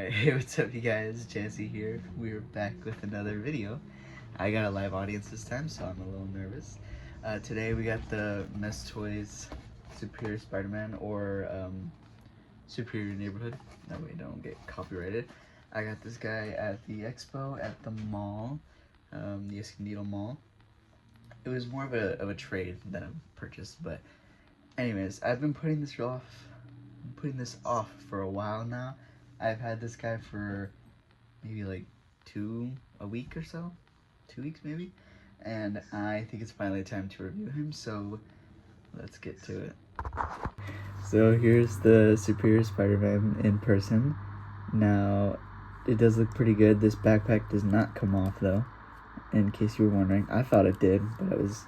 Alright, hey, what's up you guys? Jesse here. We're back with another video. I got a live audience this time, so I'm a little nervous. Today we got the Mess Toys Superior Spider-Man, or Superior Neighborhood. That way don't get copyrighted. I got this guy at the expo at the mall, the Escondido Mall. It was more of a trade than a purchase, but anyways, I've been putting this off for a while now. I've had this guy for maybe like a week or so, 2 weeks maybe, and I think it's finally time to review him, so let's get to it. So here's the Superior Spider-Man in person. Now, it does look pretty good. This backpack does not come off though, in case you were wondering. I thought it did, but I was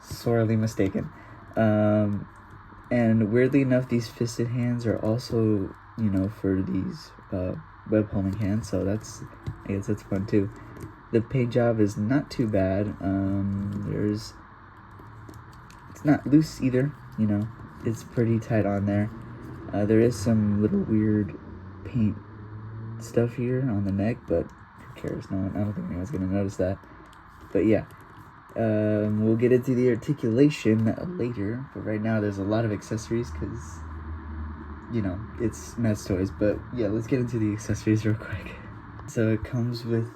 sorely mistaken. And weirdly enough, these fisted hands are also, for these web homing hands, so I guess that's fun too. The paint job is not too bad. It's not loose either, it's pretty tight on there. There is some little weird paint stuff here on the neck, but who cares? I don't think anyone's gonna notice that. But yeah. We'll get into the articulation later, but right now there's a lot of accessories because, it's Mess Toys. But yeah, let's get into the accessories real quick. So it comes with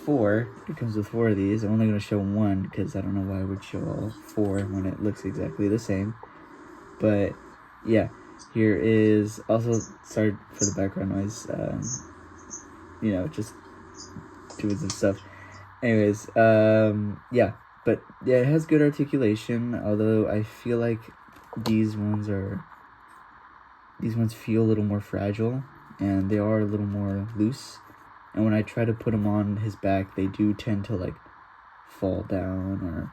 four. It comes with four of these. I'm only going to show one because I don't know why I would show all four when it looks exactly the same. But yeah, here is also, sorry for the background noise, just doing some stuff. Anyways, yeah, but yeah, it has good articulation, although I feel like these ones feel a little more fragile, and they are a little more loose, and when I try to put them on his back, they do tend to, fall down, or,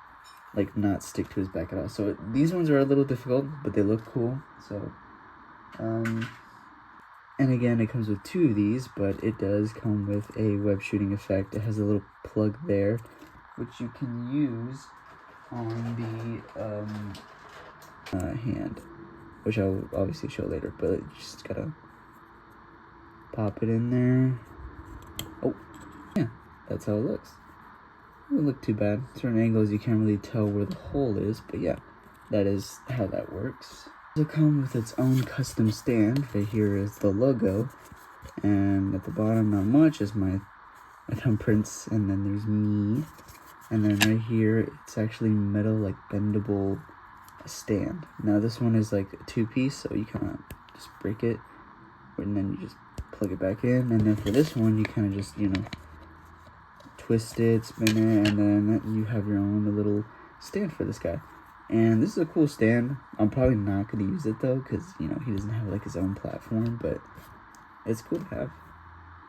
not stick to his back at all. So these ones are a little difficult, but they look cool, so, and again, it comes with two of these, but it does come with a web shooting effect. It has a little plug there, which you can use on the hand, which I'll obviously show later, but you just gotta pop it in there. Oh, yeah, that's how it looks. It doesn't look too bad. Certain angles you can't really tell where the hole is, but yeah, that is how that works. It'll come with its own custom stand. Right here is the logo, and at the bottom, not much, is my thumbprints, and then there's me, and then right here, it's actually metal, bendable stand. Now this one is a two-piece, so you kind of just break it, and then you just plug it back in, and then for this one, you kind of just, twist it, spin it, and then you have your own little stand for this guy. And this is a cool stand. I'm probably not going to use it though, because, he doesn't have his own platform, but it's cool to have.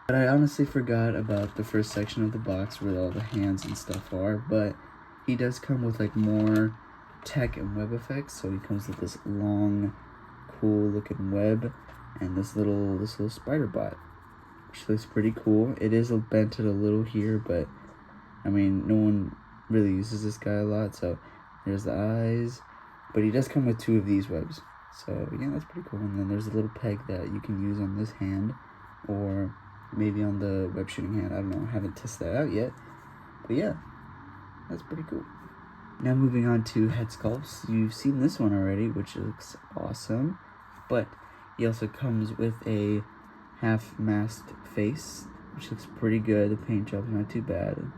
But I honestly forgot about the first section of the box where all the hands and stuff are, but he does come with more tech and web effects. So he comes with this long, cool looking web and this little spider bot, which looks pretty cool. It is bented a little here, but I mean, no one really uses this guy a lot, so there's the eyes, but he does come with two of these webs, so yeah, that's pretty cool. And then there's a little peg that you can use on this hand, or maybe on the web shooting hand. I don't know, I haven't tested that out yet, but yeah, that's pretty cool. Now moving on to head sculpts. You've seen this one already, which looks awesome, but he also comes with a half masked face, which looks pretty good. The paint job's not too bad.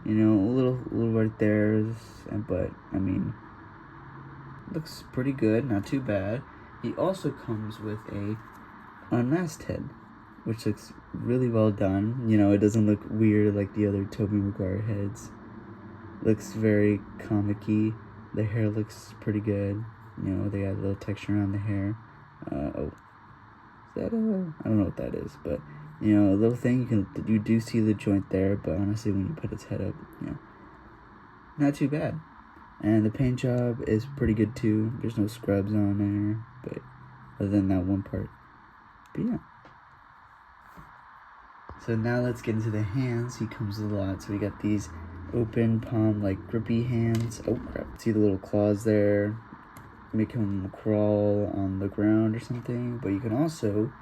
A little right there, but I mean, looks pretty good, not too bad. He also comes with a unmasked head, which looks really well done. It doesn't look weird like the other Tobey Maguire heads. Looks very comic-y. The hair looks pretty good. They got a little texture around the hair. Is that I don't know what that is, but a little thing, you do see the joint there, but honestly, when you put its head up, not too bad. And the paint job is pretty good too. There's no scrubs on there, but other than that one part. But yeah. So now let's get into the hands. He comes with a lot. So we got these open palm, grippy hands. Oh crap. See the little claws there? Make him crawl on the ground or something. But you can also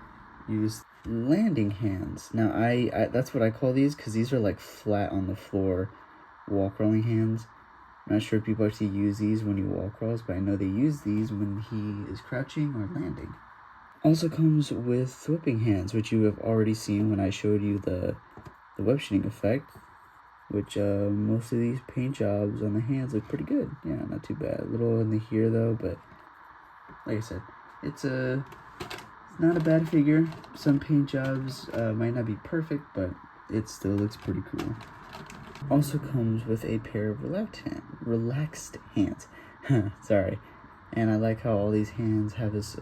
use landing hands. Now, I that's what I call these, because these are like flat on the floor wall crawling hands. I'm not sure if people actually use these when he wall crawls, but I know they use these when he is crouching or landing. Also comes with whipping hands, which you have already seen when I showed you the web shooting effect, which most of these paint jobs on the hands look pretty good. Yeah, not too bad. A little in the here though, but like I said, it's not a bad figure. Some paint jobs might not be perfect, but it still looks pretty cool. Also comes with a pair of relaxed hands. Sorry. And I like how all these hands have his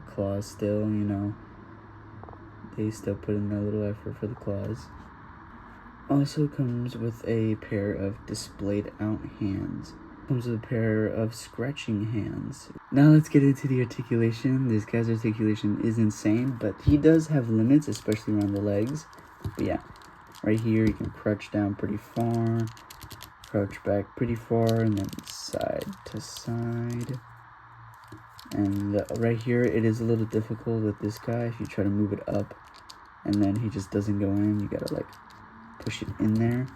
claws still, you know. They still put in a little effort for the claws. Also comes with a pair of displayed out hands. Comes with a pair of scratching hands. Now let's get into the articulation. This guy's articulation is insane, but he does have limits, especially around the legs. But yeah, right here you can crouch down pretty far, crouch back pretty far, and then side to side. And right here, it is a little difficult with this guy. If you try to move it up, and then he just doesn't go in, you gotta like push it in there.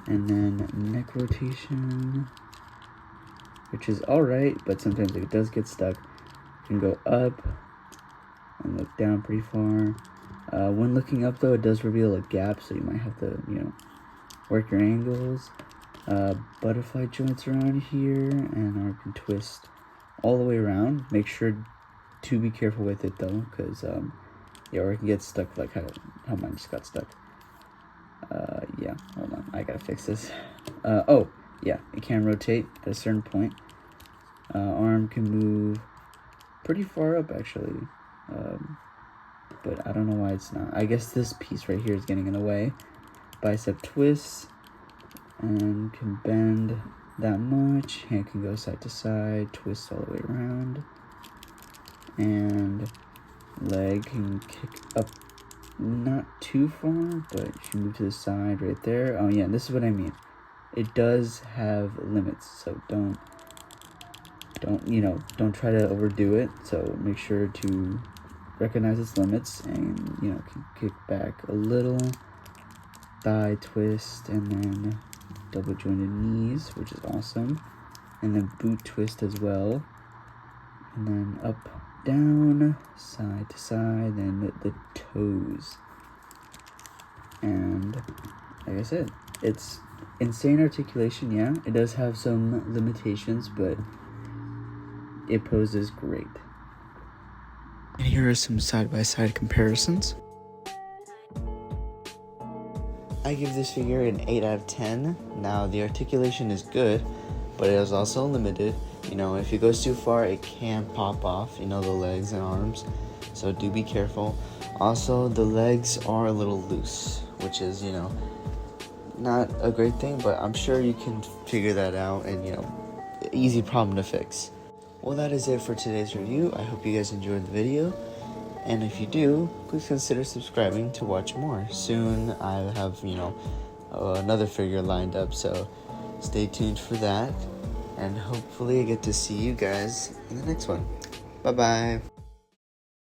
And then neck rotation, which is alright, but sometimes it does get stuck. You can go up and look down pretty far. When looking up though, it does reveal a gap, so you might have to, you know, work your angles. Butterfly joints around here, and arm can twist all the way around. Make sure to be careful with it though, because yeah, or it can get stuck like how mine just got stuck. Yeah, hold on, I gotta fix this. Oh yeah, it can rotate at a certain point. Arm can move pretty far up actually, but I don't know why it's not. I guess this piece right here is getting in the way. Bicep twists and can bend that much. Hand can go side to side, twist all the way around, and leg can kick up not too far, but if you move to the side right there. Oh yeah, this is what I mean. It does have limits, so don't try to overdo it. So make sure to recognize its limits, and you know, can kick back a little, thigh twist, and then double jointed knees, which is awesome, and then boot twist as well, and then up, down, side to side, then the toes. And like I said, it's insane articulation. Yeah, it does have some limitations, but it poses great. And here are some side-by-side comparisons. I give this figure an 8 out of 10. Now, the articulation is good, but it is also limited. You know, if it goes too far, it can pop off, you know, the legs and arms. So do be careful. Also, the legs are a little loose, which is, you know, not a great thing, but I'm sure you can figure that out, and, you know, easy problem to fix. Well, that is it for today's review. I hope you guys enjoyed the video. And if you do, please consider subscribing to watch more. Soon I have, you know, another figure lined up, so stay tuned for that. And hopefully I get to see you guys in the next one. Bye-bye.